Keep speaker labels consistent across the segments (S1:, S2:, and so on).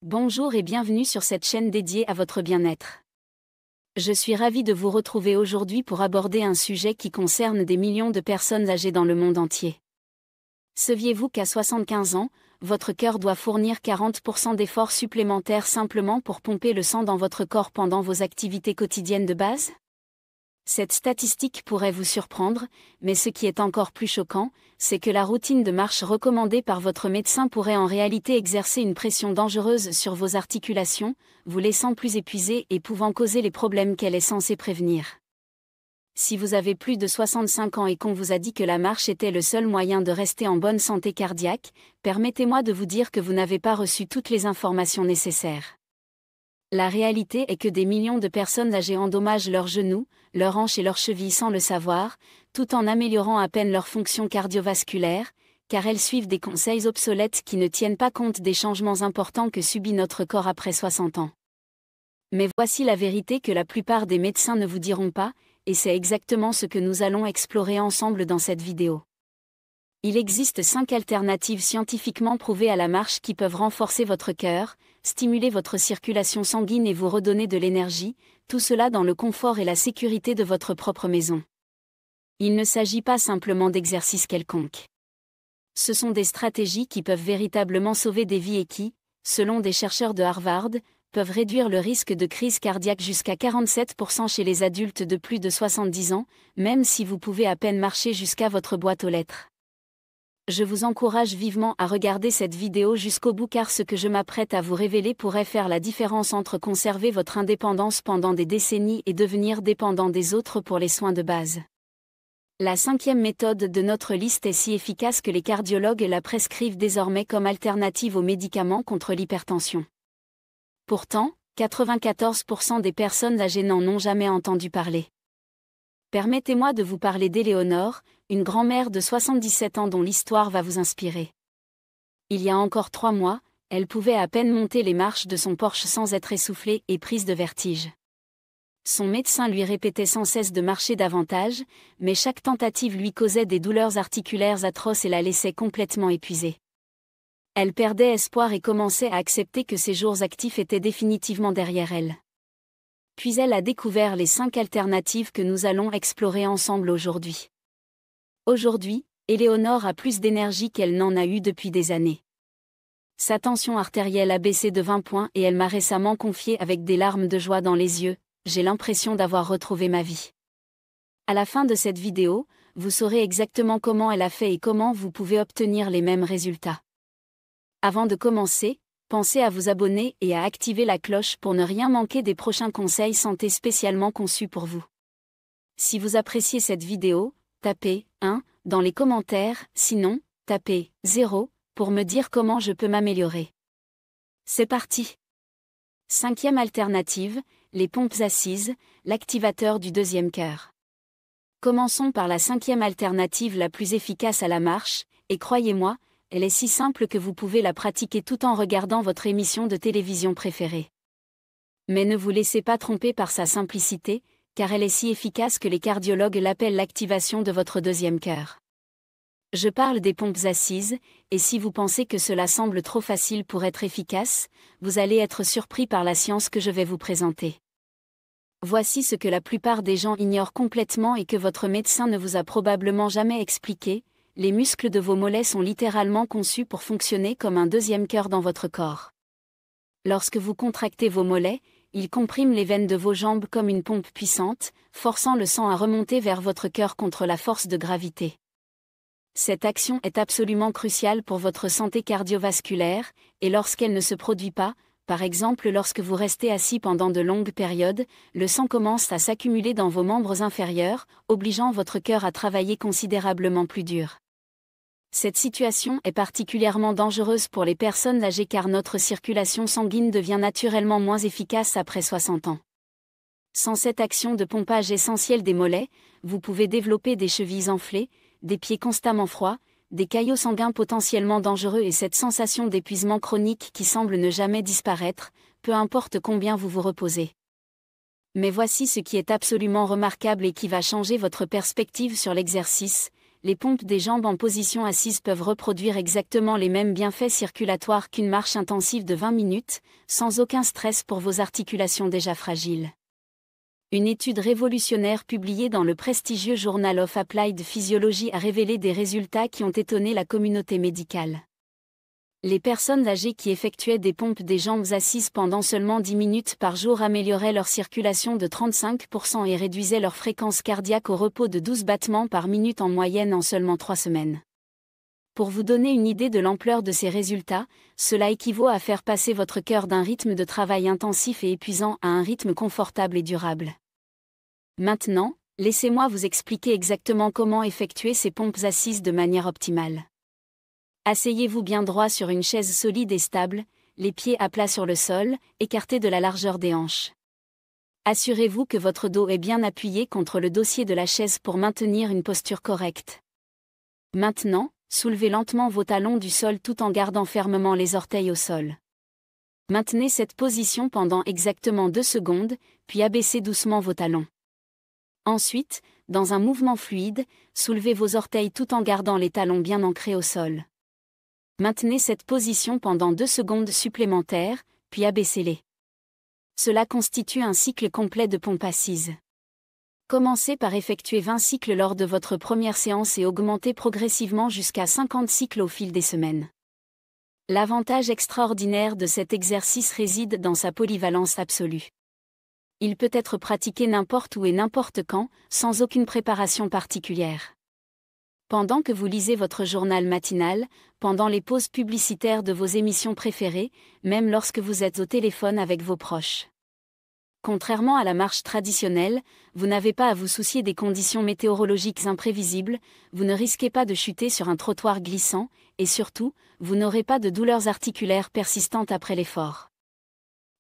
S1: Bonjour et bienvenue sur cette chaîne dédiée à votre bien-être. Je suis ravie de vous retrouver aujourd'hui pour aborder un sujet qui concerne des millions de personnes âgées dans le monde entier. Saviez-vous qu'à 75 ans, votre cœur doit fournir 40% d'efforts supplémentaires simplement pour pomper le sang dans votre corps pendant vos activités quotidiennes de base ? Cette statistique pourrait vous surprendre, mais ce qui est encore plus choquant, c'est que la routine de marche recommandée par votre médecin pourrait en réalité exercer une pression dangereuse sur vos articulations, vous laissant plus épuisé et pouvant causer les problèmes qu'elle est censée prévenir. Si vous avez plus de 65 ans et qu'on vous a dit que la marche était le seul moyen de rester en bonne santé cardiaque, permettez-moi de vous dire que vous n'avez pas reçu toutes les informations nécessaires. La réalité est que des millions de personnes âgées endommagent leurs genoux, leurs hanches et leurs chevilles sans le savoir, tout en améliorant à peine leur fonction cardiovasculaire, car elles suivent des conseils obsolètes qui ne tiennent pas compte des changements importants que subit notre corps après 60 ans. Mais voici la vérité que la plupart des médecins ne vous diront pas, et c'est exactement ce que nous allons explorer ensemble dans cette vidéo. Il existe 5 alternatives scientifiquement prouvées à la marche qui peuvent renforcer votre cœur, stimuler votre circulation sanguine et vous redonner de l'énergie, tout cela dans le confort et la sécurité de votre propre maison. Il ne s'agit pas simplement d'exercices quelconques. Ce sont des stratégies qui peuvent véritablement sauver des vies et qui, selon des chercheurs de Harvard, peuvent réduire le risque de crise cardiaque jusqu'à 47% chez les adultes de plus de 70 ans, même si vous pouvez à peine marcher jusqu'à votre boîte aux lettres. Je vous encourage vivement à regarder cette vidéo jusqu'au bout car ce que je m'apprête à vous révéler pourrait faire la différence entre conserver votre indépendance pendant des décennies et devenir dépendant des autres pour les soins de base. La 5e méthode de notre liste est si efficace que les cardiologues la prescrivent désormais comme alternative aux médicaments contre l'hypertension. Pourtant, 94% des personnes âgées n'en ont jamais entendu parler. Permettez-moi de vous parler d'Éléonore, une grand-mère de 77 ans dont l'histoire va vous inspirer. Il y a encore 3 mois, elle pouvait à peine monter les marches de son Porsche sans être essoufflée et prise de vertige. Son médecin lui répétait sans cesse de marcher davantage, mais chaque tentative lui causait des douleurs articulaires atroces et la laissait complètement épuisée. Elle perdait espoir et commençait à accepter que ses jours actifs étaient définitivement derrière elle. Puis elle a découvert les 5 alternatives que nous allons explorer ensemble aujourd'hui. Aujourd'hui, Éléonore a plus d'énergie qu'elle n'en a eu depuis des années. Sa tension artérielle a baissé de 20 points et elle m'a récemment confié avec des larmes de joie dans les yeux, j'ai l'impression d'avoir retrouvé ma vie. À la fin de cette vidéo, vous saurez exactement comment elle a fait et comment vous pouvez obtenir les mêmes résultats. Avant de commencer, pensez à vous abonner et à activer la cloche pour ne rien manquer des prochains conseils santé spécialement conçus pour vous. Si vous appréciez cette vidéo, tapez 1 dans les commentaires, sinon, tapez 0 pour me dire comment je peux m'améliorer. C'est parti! 5e alternative, les pompes assises, l'activateur du deuxième cœur. Commençons par la 5e alternative la plus efficace à la marche, et croyez-moi, elle est si simple que vous pouvez la pratiquer tout en regardant votre émission de télévision préférée. Mais ne vous laissez pas tromper par sa simplicité, car elle est si efficace que les cardiologues l'appellent l'activation de votre deuxième cœur. Je parle des pompes assises, et si vous pensez que cela semble trop facile pour être efficace, vous allez être surpris par la science que je vais vous présenter. Voici ce que la plupart des gens ignorent complètement et que votre médecin ne vous a probablement jamais expliqué. Les muscles de vos mollets sont littéralement conçus pour fonctionner comme un deuxième cœur dans votre corps. Lorsque vous contractez vos mollets, ils compriment les veines de vos jambes comme une pompe puissante, forçant le sang à remonter vers votre cœur contre la force de gravité. Cette action est absolument cruciale pour votre santé cardiovasculaire, et lorsqu'elle ne se produit pas, par exemple lorsque vous restez assis pendant de longues périodes, le sang commence à s'accumuler dans vos membres inférieurs, obligeant votre cœur à travailler considérablement plus dur. Cette situation est particulièrement dangereuse pour les personnes âgées car notre circulation sanguine devient naturellement moins efficace après 60 ans. Sans cette action de pompage essentielle des mollets, vous pouvez développer des chevilles enflées, des pieds constamment froids, des caillots sanguins potentiellement dangereux et cette sensation d'épuisement chronique qui semble ne jamais disparaître, peu importe combien vous vous reposez. Mais voici ce qui est absolument remarquable et qui va changer votre perspective sur l'exercice. les pompes des jambes en position assise peuvent reproduire exactement les mêmes bienfaits circulatoires qu'une marche intensive de 20 minutes, sans aucun stress pour vos articulations déjà fragiles. Une étude révolutionnaire publiée dans le prestigieux Journal of Applied Physiology a révélé des résultats qui ont étonné la communauté médicale. Les personnes âgées qui effectuaient des pompes des jambes assises pendant seulement 10 minutes par jour amélioraient leur circulation de 35% et réduisaient leur fréquence cardiaque au repos de 12 battements par minute en moyenne en seulement 3 semaines. Pour vous donner une idée de l'ampleur de ces résultats, cela équivaut à faire passer votre cœur d'un rythme de travail intensif et épuisant à un rythme confortable et durable. Maintenant, laissez-moi vous expliquer exactement comment effectuer ces pompes assises de manière optimale. Asseyez-vous bien droit sur une chaise solide et stable, les pieds à plat sur le sol, écartés de la largeur des hanches. Assurez-vous que votre dos est bien appuyé contre le dossier de la chaise pour maintenir une posture correcte. Maintenant, soulevez lentement vos talons du sol tout en gardant fermement les orteils au sol. Maintenez cette position pendant exactement 2 secondes, puis abaissez doucement vos talons. Ensuite, dans un mouvement fluide, soulevez vos orteils tout en gardant les talons bien ancrés au sol. Maintenez cette position pendant 2 secondes supplémentaires, puis abaissez-les. Cela constitue un cycle complet de pompes assises. Commencez par effectuer 20 cycles lors de votre première séance et augmentez progressivement jusqu'à 50 cycles au fil des semaines. L'avantage extraordinaire de cet exercice réside dans sa polyvalence absolue. Il peut être pratiqué n'importe où et n'importe quand, sans aucune préparation particulière. Pendant que vous lisez votre journal matinal, pendant les pauses publicitaires de vos émissions préférées, même lorsque vous êtes au téléphone avec vos proches. Contrairement à la marche traditionnelle, vous n'avez pas à vous soucier des conditions météorologiques imprévisibles, vous ne risquez pas de chuter sur un trottoir glissant, et surtout, vous n'aurez pas de douleurs articulaires persistantes après l'effort.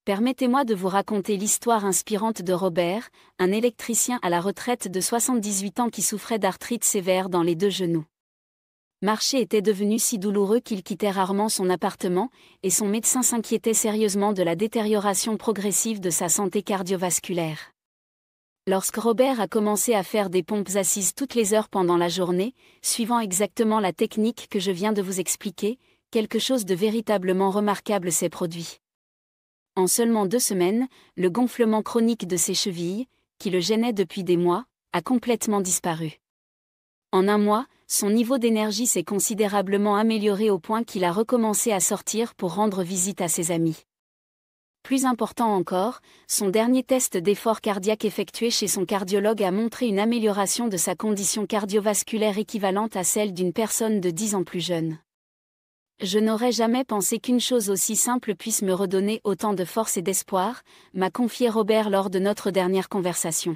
S1: Permettez-moi de vous raconter l'histoire inspirante de Robert, un électricien à la retraite de 78 ans qui souffrait d'arthrite sévère dans les 2 genoux. Marcher était devenu si douloureux qu'il quittait rarement son appartement, et son médecin s'inquiétait sérieusement de la détérioration progressive de sa santé cardiovasculaire. Lorsque Robert a commencé à faire des pompes assises toutes les heures pendant la journée, suivant exactement la technique que je viens de vous expliquer, quelque chose de véritablement remarquable s'est produit. En seulement 2 semaines, le gonflement chronique de ses chevilles, qui le gênait depuis des mois, a complètement disparu. En 1 mois, son niveau d'énergie s'est considérablement amélioré au point qu'il a recommencé à sortir pour rendre visite à ses amis. Plus important encore, son dernier test d'effort cardiaque effectué chez son cardiologue a montré une amélioration de sa condition cardiovasculaire équivalente à celle d'une personne de 10 ans plus jeune. Je n'aurais jamais pensé qu'une chose aussi simple puisse me redonner autant de force et d'espoir, m'a confié Robert lors de notre dernière conversation.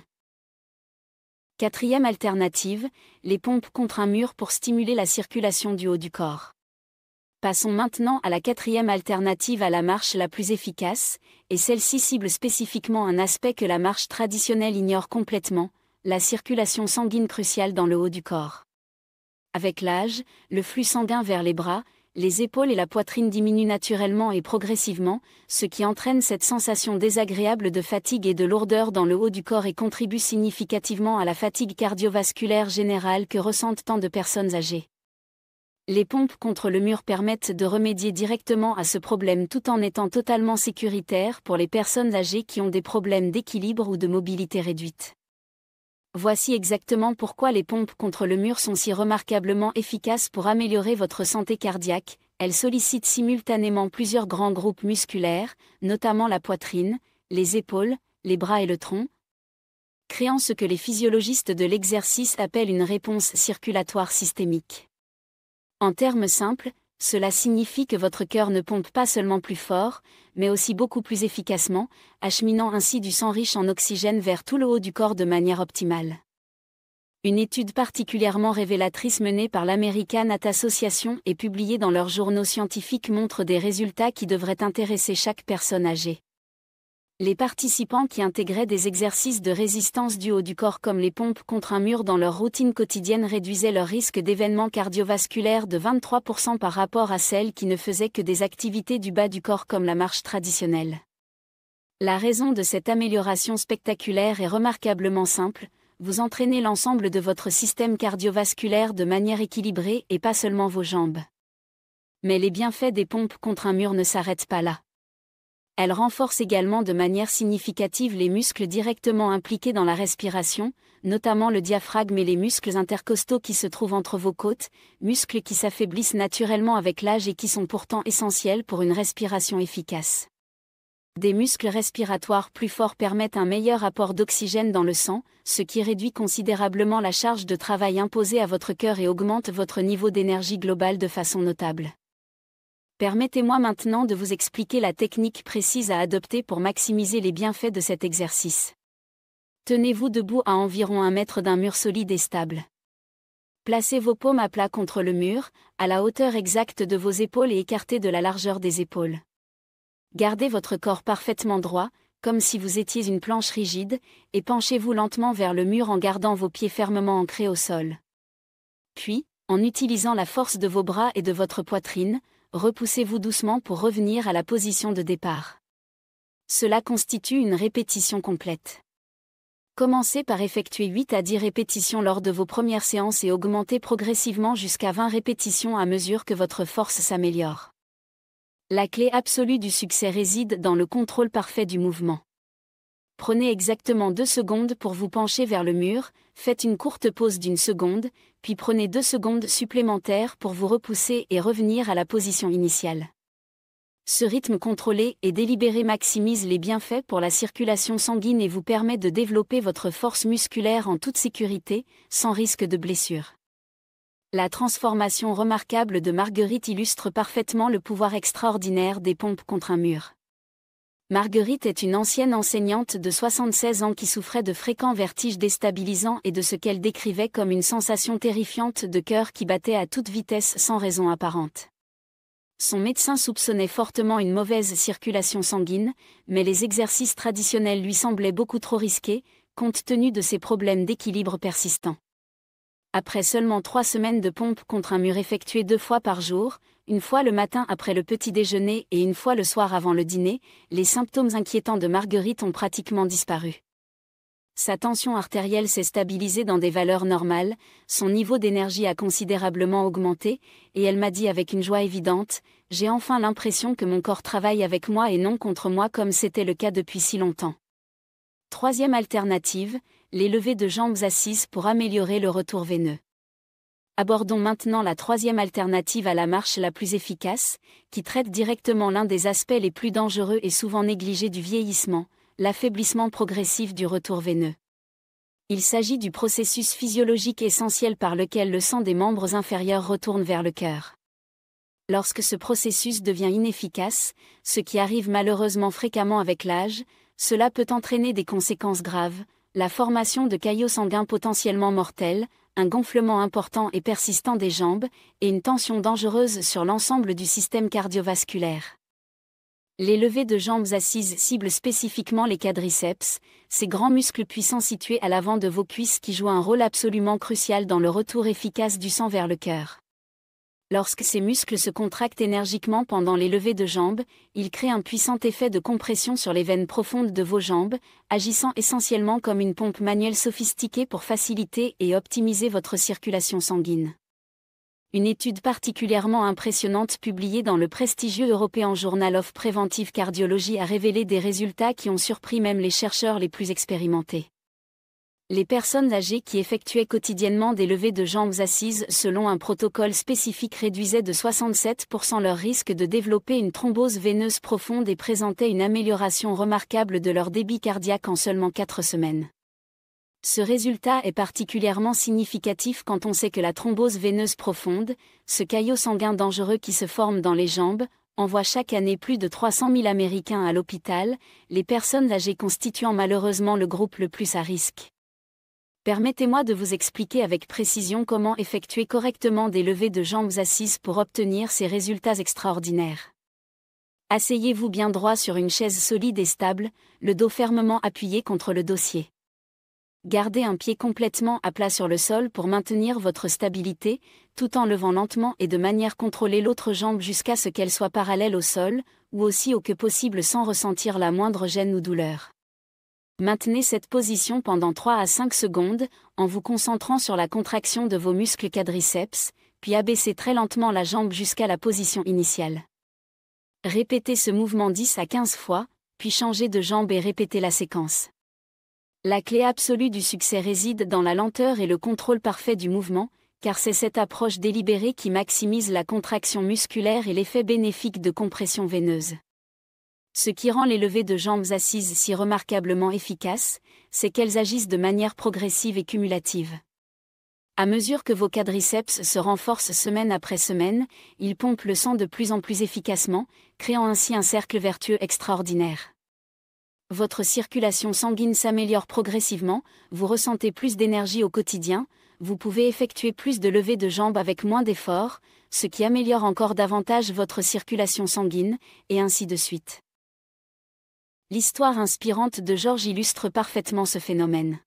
S1: 4e alternative, les pompes contre un mur pour stimuler la circulation du haut du corps. Passons maintenant à la 4e alternative à la marche la plus efficace, et celle-ci cible spécifiquement un aspect que la marche traditionnelle ignore complètement, la circulation sanguine cruciale dans le haut du corps. Avec l'âge, le flux sanguin vers les bras, les épaules et la poitrine diminuent naturellement et progressivement, ce qui entraîne cette sensation désagréable de fatigue et de lourdeur dans le haut du corps et contribue significativement à la fatigue cardiovasculaire générale que ressentent tant de personnes âgées. Les pompes contre le mur permettent de remédier directement à ce problème tout en étant totalement sécuritaires pour les personnes âgées qui ont des problèmes d'équilibre ou de mobilité réduite. Voici exactement pourquoi les pompes contre le mur sont si remarquablement efficaces pour améliorer votre santé cardiaque. Elles sollicitent simultanément plusieurs grands groupes musculaires, notamment la poitrine, les épaules, les bras et le tronc, créant ce que les physiologistes de l'exercice appellent une réponse circulatoire systémique. En termes simples, cela signifie que votre cœur ne pompe pas seulement plus fort, mais aussi beaucoup plus efficacement, acheminant ainsi du sang riche en oxygène vers tout le haut du corps de manière optimale. Une étude particulièrement révélatrice menée par l'American Heart Association et publiée dans leurs journaux scientifiques montre des résultats qui devraient intéresser chaque personne âgée. Les participants qui intégraient des exercices de résistance du haut du corps comme les pompes contre un mur dans leur routine quotidienne réduisaient leur risque d'événements cardiovasculaires de 23% par rapport à celles qui ne faisaient que des activités du bas du corps comme la marche traditionnelle. La raison de cette amélioration spectaculaire est remarquablement simple, vous entraînez l'ensemble de votre système cardiovasculaire de manière équilibrée et pas seulement vos jambes. Mais les bienfaits des pompes contre un mur ne s'arrêtent pas là. Elles renforcent également de manière significative les muscles directement impliqués dans la respiration, notamment le diaphragme et les muscles intercostaux qui se trouvent entre vos côtes, muscles qui s'affaiblissent naturellement avec l'âge et qui sont pourtant essentiels pour une respiration efficace. Des muscles respiratoires plus forts permettent un meilleur apport d'oxygène dans le sang, ce qui réduit considérablement la charge de travail imposée à votre cœur et augmente votre niveau d'énergie globale de façon notable. Permettez-moi maintenant de vous expliquer la technique précise à adopter pour maximiser les bienfaits de cet exercice. Tenez-vous debout à environ 1 mètre d'un mur solide et stable. Placez vos paumes à plat contre le mur, à la hauteur exacte de vos épaules et écartées de la largeur des épaules. Gardez votre corps parfaitement droit, comme si vous étiez une planche rigide, et penchez-vous lentement vers le mur en gardant vos pieds fermement ancrés au sol. Puis, en utilisant la force de vos bras et de votre poitrine, repoussez-vous doucement pour revenir à la position de départ. Cela constitue une répétition complète. Commencez par effectuer 8 à 10 répétitions lors de vos premières séances et augmentez progressivement jusqu'à 20 répétitions à mesure que votre force s'améliore. La clé absolue du succès réside dans le contrôle parfait du mouvement. Prenez exactement 2 secondes pour vous pencher vers le mur, faites une courte pause d'1 seconde, puis prenez 2 secondes supplémentaires pour vous repousser et revenir à la position initiale. Ce rythme contrôlé et délibéré maximise les bienfaits pour la circulation sanguine et vous permet de développer votre force musculaire en toute sécurité, sans risque de blessure. La transformation remarquable de Marguerite illustre parfaitement le pouvoir extraordinaire des pompes contre un mur. Marguerite est une ancienne enseignante de 76 ans qui souffrait de fréquents vertiges déstabilisants et de ce qu'elle décrivait comme une sensation terrifiante de cœur qui battait à toute vitesse sans raison apparente. Son médecin soupçonnait fortement une mauvaise circulation sanguine, mais les exercices traditionnels lui semblaient beaucoup trop risqués, compte tenu de ses problèmes d'équilibre persistants. Après seulement 3 semaines de pompes contre un mur effectuées 2 fois par jour, une fois le matin après le petit déjeuner et une fois le soir avant le dîner, les symptômes inquiétants de Marguerite ont pratiquement disparu. Sa tension artérielle s'est stabilisée dans des valeurs normales, son niveau d'énergie a considérablement augmenté, et elle m'a dit avec une joie évidente, « J'ai enfin l'impression que mon corps travaille avec moi et non contre moi comme c'était le cas depuis si longtemps. » Troisième alternative, les levées de jambes assises pour améliorer le retour veineux. Abordons maintenant la troisième alternative à la marche la plus efficace, qui traite directement l'un des aspects les plus dangereux et souvent négligés du vieillissement, l'affaiblissement progressif du retour veineux. Il s'agit du processus physiologique essentiel par lequel le sang des membres inférieurs retourne vers le cœur. Lorsque ce processus devient inefficace, ce qui arrive malheureusement fréquemment avec l'âge, cela peut entraîner des conséquences graves, la formation de caillots sanguins potentiellement mortels, un gonflement important et persistant des jambes, et une tension dangereuse sur l'ensemble du système cardiovasculaire. Les levées de jambes assises ciblent spécifiquement les quadriceps, ces grands muscles puissants situés à l'avant de vos cuisses qui jouent un rôle absolument crucial dans le retour efficace du sang vers le cœur. Lorsque ces muscles se contractent énergiquement pendant les levées de jambes, ils créent un puissant effet de compression sur les veines profondes de vos jambes, agissant essentiellement comme une pompe manuelle sophistiquée pour faciliter et optimiser votre circulation sanguine. Une étude particulièrement impressionnante publiée dans le prestigieux European Journal of Preventive Cardiology a révélé des résultats qui ont surpris même les chercheurs les plus expérimentés. Les personnes âgées qui effectuaient quotidiennement des levées de jambes assises selon un protocole spécifique réduisaient de 67% leur risque de développer une thrombose veineuse profonde et présentaient une amélioration remarquable de leur débit cardiaque en seulement 4 semaines. Ce résultat est particulièrement significatif quand on sait que la thrombose veineuse profonde, ce caillot sanguin dangereux qui se forme dans les jambes, envoie chaque année plus de 300 000 Américains à l'hôpital, les personnes âgées constituant malheureusement le groupe le plus à risque. Permettez-moi de vous expliquer avec précision comment effectuer correctement des levées de jambes assises pour obtenir ces résultats extraordinaires. Asseyez-vous bien droit sur une chaise solide et stable, le dos fermement appuyé contre le dossier. Gardez un pied complètement à plat sur le sol pour maintenir votre stabilité, tout en levant lentement et de manière contrôlée l'autre jambe jusqu'à ce qu'elle soit parallèle au sol, ou aussi au que possible sans ressentir la moindre gêne ou douleur. Maintenez cette position pendant 3 à 5 secondes, en vous concentrant sur la contraction de vos muscles quadriceps, puis abaissez très lentement la jambe jusqu'à la position initiale. Répétez ce mouvement 10 à 15 fois, puis changez de jambe et répétez la séquence. La clé absolue du succès réside dans la lenteur et le contrôle parfait du mouvement, car c'est cette approche délibérée qui maximise la contraction musculaire et l'effet bénéfique de compression veineuse. Ce qui rend les levées de jambes assises si remarquablement efficaces, c'est qu'elles agissent de manière progressive et cumulative. À mesure que vos quadriceps se renforcent semaine après semaine, ils pompent le sang de plus en plus efficacement, créant ainsi un cercle vertueux extraordinaire. Votre circulation sanguine s'améliore progressivement, vous ressentez plus d'énergie au quotidien, vous pouvez effectuer plus de levées de jambes avec moins d'efforts, ce qui améliore encore davantage votre circulation sanguine, et ainsi de suite. L'histoire inspirante de George illustre parfaitement ce phénomène.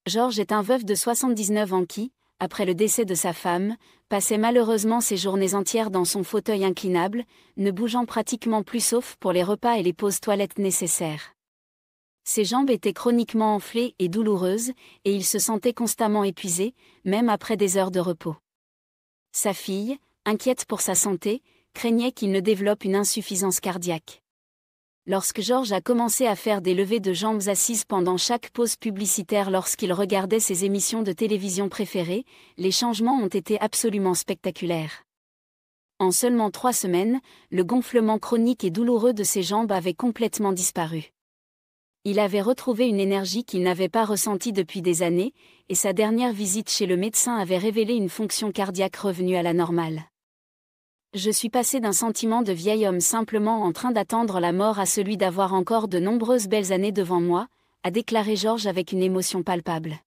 S1: George est un veuf de 79 ans qui, après le décès de sa femme, passait malheureusement ses journées entières dans son fauteuil inclinable, ne bougeant pratiquement plus sauf pour les repas et les pauses toilettes nécessaires. Ses jambes étaient chroniquement enflées et douloureuses, et il se sentait constamment épuisé, même après des heures de repos. Sa fille, inquiète pour sa santé, craignait qu'il ne développe une insuffisance cardiaque. Lorsque George a commencé à faire des levées de jambes assises pendant chaque pause publicitaire lorsqu'il regardait ses émissions de télévision préférées, les changements ont été absolument spectaculaires. En seulement 3 semaines, le gonflement chronique et douloureux de ses jambes avait complètement disparu. Il avait retrouvé une énergie qu'il n'avait pas ressentie depuis des années, et sa dernière visite chez le médecin avait révélé une fonction cardiaque revenue à la normale. Je suis passé d'un sentiment de vieil homme simplement en train d'attendre la mort à celui d'avoir encore de nombreuses belles années devant moi, a déclaré George avec une émotion palpable.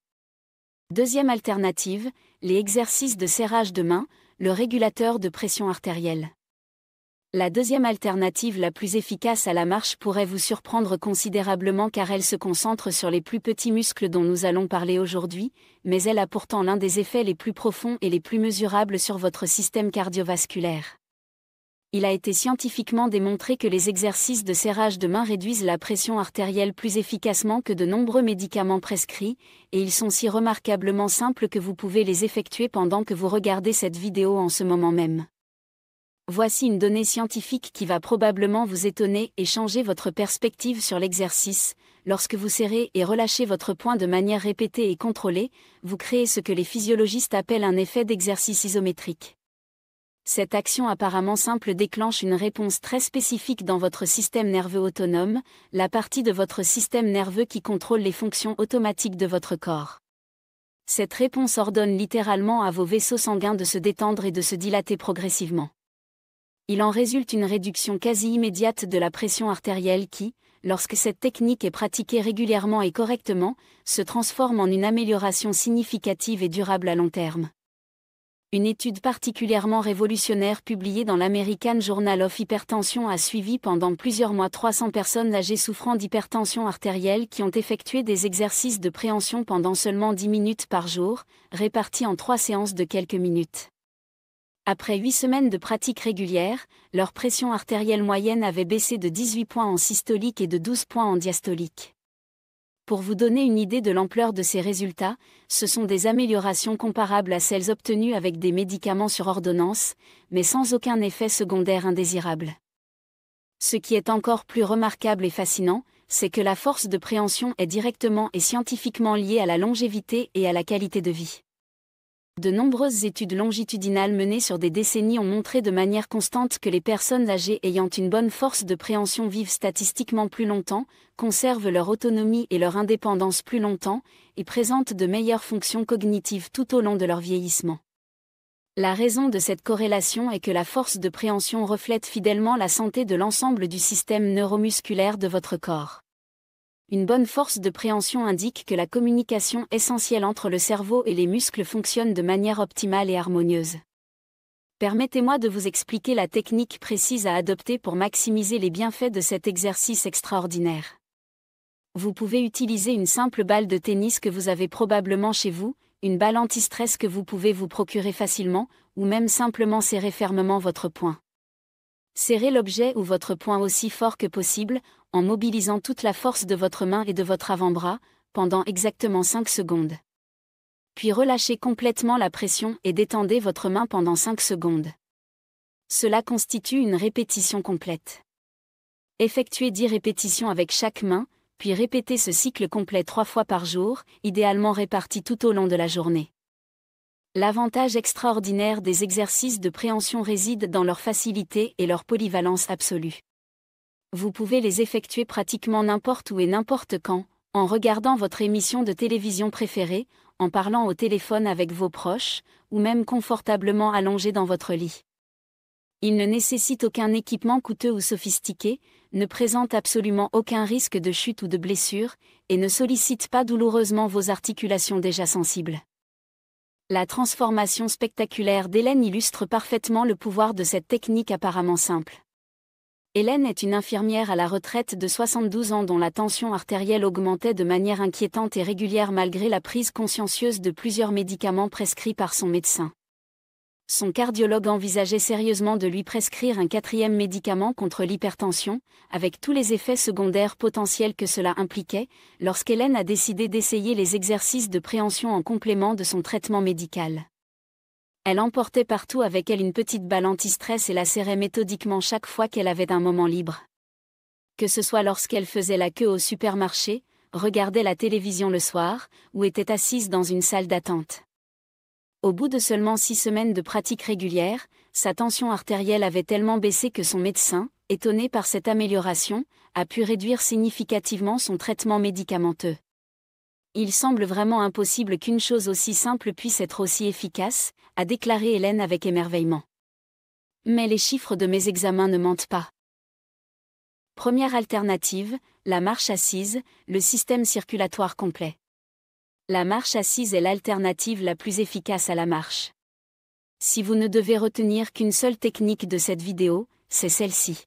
S1: Deuxième alternative, les exercices de serrage de main, le régulateur de pression artérielle. La deuxième alternative la plus efficace à la marche pourrait vous surprendre considérablement car elle se concentre sur les plus petits muscles dont nous allons parler aujourd'hui, mais elle a pourtant l'un des effets les plus profonds et les plus mesurables sur votre système cardiovasculaire. Il a été scientifiquement démontré que les exercices de serrage de main réduisent la pression artérielle plus efficacement que de nombreux médicaments prescrits, et ils sont si remarquablement simples que vous pouvez les effectuer pendant que vous regardez cette vidéo en ce moment même. Voici une donnée scientifique qui va probablement vous étonner et changer votre perspective sur l'exercice. Lorsque vous serrez et relâchez votre poing de manière répétée et contrôlée, vous créez ce que les physiologistes appellent un effet d'exercice isométrique. Cette action apparemment simple déclenche une réponse très spécifique dans votre système nerveux autonome, la partie de votre système nerveux qui contrôle les fonctions automatiques de votre corps. Cette réponse ordonne littéralement à vos vaisseaux sanguins de se détendre et de se dilater progressivement. Il en résulte une réduction quasi immédiate de la pression artérielle qui, lorsque cette technique est pratiquée régulièrement et correctement, se transforme en une amélioration significative et durable à long terme. Une étude particulièrement révolutionnaire publiée dans l'American Journal of Hypertension a suivi pendant plusieurs mois 300 personnes âgées souffrant d'hypertension artérielle qui ont effectué des exercices de préhension pendant seulement 10 minutes par jour, répartis en 3 séances de quelques minutes. Après 8 semaines de pratique régulière, leur pression artérielle moyenne avait baissé de 18 points en systolique et de 12 points en diastolique. Pour vous donner une idée de l'ampleur de ces résultats, ce sont des améliorations comparables à celles obtenues avec des médicaments sur ordonnance, mais sans aucun effet secondaire indésirable. Ce qui est encore plus remarquable et fascinant, c'est que la force de préhension est directement et scientifiquement liée à la longévité et à la qualité de vie. De nombreuses études longitudinales menées sur des décennies ont montré de manière constante que les personnes âgées ayant une bonne force de préhension vivent statistiquement plus longtemps, conservent leur autonomie et leur indépendance plus longtemps, et présentent de meilleures fonctions cognitives tout au long de leur vieillissement. La raison de cette corrélation est que la force de préhension reflète fidèlement la santé de l'ensemble du système neuromusculaire de votre corps. Une bonne force de préhension indique que la communication essentielle entre le cerveau et les muscles fonctionne de manière optimale et harmonieuse. Permettez-moi de vous expliquer la technique précise à adopter pour maximiser les bienfaits de cet exercice extraordinaire. Vous pouvez utiliser une simple balle de tennis que vous avez probablement chez vous, une balle anti-stress que vous pouvez vous procurer facilement, ou même simplement serrer fermement votre poing. Serrez l'objet ou votre poing aussi fort que possible, en mobilisant toute la force de votre main et de votre avant-bras, pendant exactement 5 secondes. Puis relâchez complètement la pression et détendez votre main pendant 5 secondes. Cela constitue une répétition complète. Effectuez 10 répétitions avec chaque main, puis répétez ce cycle complet 3 fois par jour, idéalement réparti tout au long de la journée. L'avantage extraordinaire des exercices de préhension réside dans leur facilité et leur polyvalence absolue. Vous pouvez les effectuer pratiquement n'importe où et n'importe quand, en regardant votre émission de télévision préférée, en parlant au téléphone avec vos proches, ou même confortablement allongé dans votre lit. Il ne nécessite aucun équipement coûteux ou sophistiqué, ne présente absolument aucun risque de chute ou de blessure, et ne sollicite pas douloureusement vos articulations déjà sensibles. La transformation spectaculaire d'Hélène illustre parfaitement le pouvoir de cette technique apparemment simple. Hélène est une infirmière à la retraite de 72 ans dont la tension artérielle augmentait de manière inquiétante et régulière malgré la prise consciencieuse de plusieurs médicaments prescrits par son médecin. Son cardiologue envisageait sérieusement de lui prescrire un 4e médicament contre l'hypertension, avec tous les effets secondaires potentiels que cela impliquait, lorsqu'Hélène a décidé d'essayer les exercices de préhension en complément de son traitement médical. Elle emportait partout avec elle une petite balle anti-stress et la serrait méthodiquement chaque fois qu'elle avait un moment libre. Que ce soit lorsqu'elle faisait la queue au supermarché, regardait la télévision le soir, ou était assise dans une salle d'attente. Au bout de seulement 6 semaines de pratique régulière, sa tension artérielle avait tellement baissé que son médecin, étonné par cette amélioration, a pu réduire significativement son traitement médicamenteux. Il semble vraiment impossible qu'une chose aussi simple puisse être aussi efficace, a déclaré Hélène avec émerveillement. Mais les chiffres de mes examens ne mentent pas. Première alternative, la marche assise, le système circulatoire complet. La marche assise est l'alternative la plus efficace à la marche. Si vous ne devez retenir qu'une seule technique de cette vidéo, c'est celle-ci.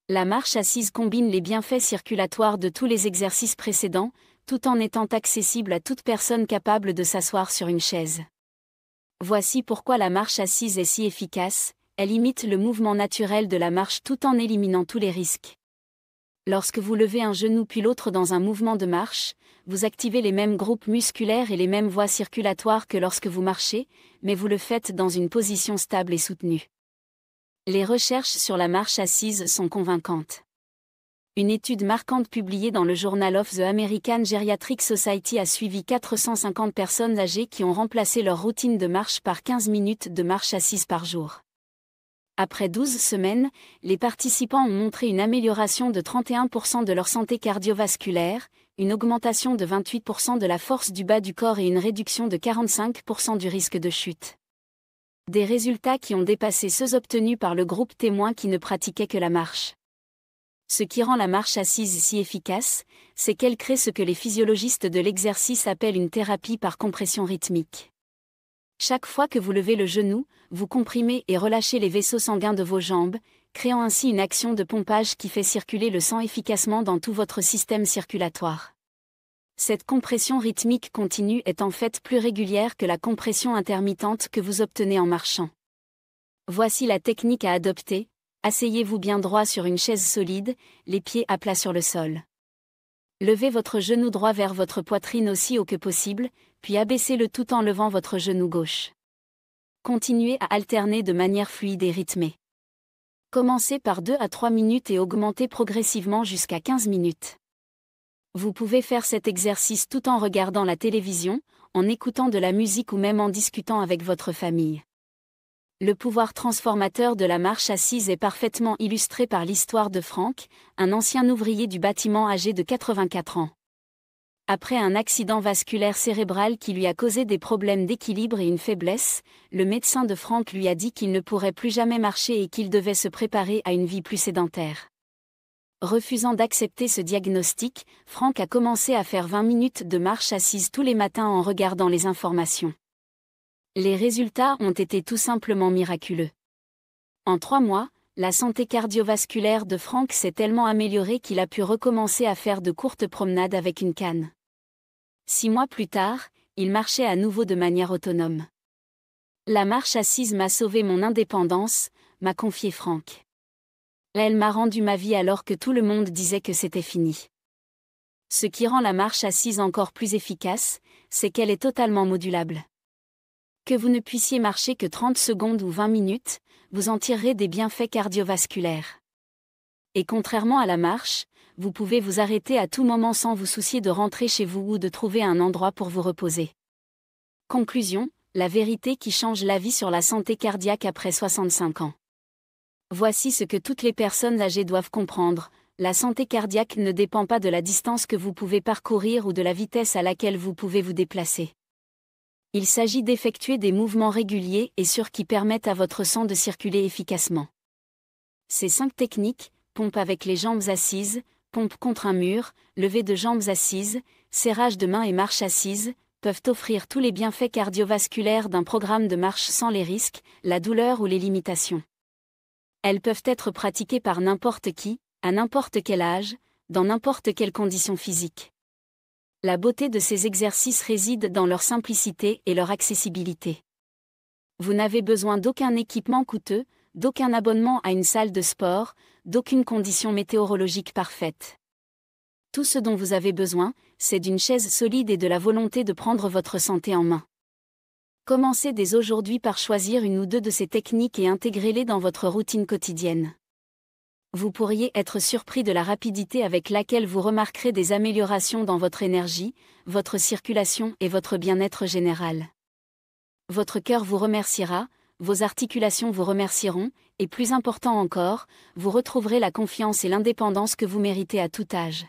S1: La marche assise combine les bienfaits circulatoires de tous les exercices précédents, tout en étant accessible à toute personne capable de s'asseoir sur une chaise. Voici pourquoi la marche assise est si efficace, elle imite le mouvement naturel de la marche tout en éliminant tous les risques. Lorsque vous levez un genou puis l'autre dans un mouvement de marche, vous activez les mêmes groupes musculaires et les mêmes voies circulatoires que lorsque vous marchez, mais vous le faites dans une position stable et soutenue. Les recherches sur la marche assise sont convaincantes. Une étude marquante publiée dans le Journal of the American Geriatric Society a suivi 450 personnes âgées qui ont remplacé leur routine de marche par 15 minutes de marche assise par jour. Après 12 semaines, les participants ont montré une amélioration de 31% de leur santé cardiovasculaire, une augmentation de 28% de la force du bas du corps et une réduction de 45% du risque de chute. Des résultats qui ont dépassé ceux obtenus par le groupe témoin qui ne pratiquait que la marche. Ce qui rend la marche assise si efficace, c'est qu'elle crée ce que les physiologistes de l'exercice appellent une thérapie par compression rythmique. Chaque fois que vous levez le genou, vous comprimez et relâchez les vaisseaux sanguins de vos jambes, créant ainsi une action de pompage qui fait circuler le sang efficacement dans tout votre système circulatoire. Cette compression rythmique continue est en fait plus régulière que la compression intermittente que vous obtenez en marchant. Voici la technique à adopter. Asseyez-vous bien droit sur une chaise solide, les pieds à plat sur le sol. Levez votre genou droit vers votre poitrine aussi haut que possible, puis abaissez-le tout en levant votre genou gauche. Continuez à alterner de manière fluide et rythmée. Commencez par 2 à 3 minutes et augmentez progressivement jusqu'à 15 minutes. Vous pouvez faire cet exercice tout en regardant la télévision, en écoutant de la musique ou même en discutant avec votre famille. Le pouvoir transformateur de la marche assise est parfaitement illustré par l'histoire de Frank, un ancien ouvrier du bâtiment âgé de 84 ans. Après un accident vasculaire cérébral qui lui a causé des problèmes d'équilibre et une faiblesse, le médecin de Frank lui a dit qu'il ne pourrait plus jamais marcher et qu'il devait se préparer à une vie plus sédentaire. Refusant d'accepter ce diagnostic, Frank a commencé à faire 20 minutes de marche assise tous les matins en regardant les informations. Les résultats ont été tout simplement miraculeux. En 3 mois, la santé cardiovasculaire de Frank s'est tellement améliorée qu'il a pu recommencer à faire de courtes promenades avec une canne. 6 mois plus tard, il marchait à nouveau de manière autonome. La marche assise m'a sauvé mon indépendance, m'a confié Frank. Elle m'a rendu ma vie alors que tout le monde disait que c'était fini. Ce qui rend la marche assise encore plus efficace, c'est qu'elle est totalement modulable. Que vous ne puissiez marcher que 30 secondes ou 20 minutes, vous en tirerez des bienfaits cardiovasculaires. Et contrairement à la marche, vous pouvez vous arrêter à tout moment sans vous soucier de rentrer chez vous ou de trouver un endroit pour vous reposer. Conclusion, la vérité qui change la vie sur la santé cardiaque après 65 ans. Voici ce que toutes les personnes âgées doivent comprendre: la santé cardiaque ne dépend pas de la distance que vous pouvez parcourir ou de la vitesse à laquelle vous pouvez vous déplacer. Il s'agit d'effectuer des mouvements réguliers et sûrs qui permettent à votre sang de circuler efficacement. Ces 5 techniques, pompe avec les jambes assises, pompe contre un mur, levée de jambes assises, serrage de mains et marche assise, peuvent offrir tous les bienfaits cardiovasculaires d'un programme de marche sans les risques, la douleur ou les limitations. Elles peuvent être pratiquées par n'importe qui, à n'importe quel âge, dans n'importe quelle condition physique. La beauté de ces exercices réside dans leur simplicité et leur accessibilité. Vous n'avez besoin d'aucun équipement coûteux, d'aucun abonnement à une salle de sport, d'aucune condition météorologique parfaite. Tout ce dont vous avez besoin, c'est d'une chaise solide et de la volonté de prendre votre santé en main. Commencez dès aujourd'hui par choisir une ou deux de ces techniques et intégrez-les dans votre routine quotidienne. Vous pourriez être surpris de la rapidité avec laquelle vous remarquerez des améliorations dans votre énergie, votre circulation et votre bien-être général. Votre cœur vous remerciera, vos articulations vous remercieront, et plus important encore, vous retrouverez la confiance et l'indépendance que vous méritez à tout âge.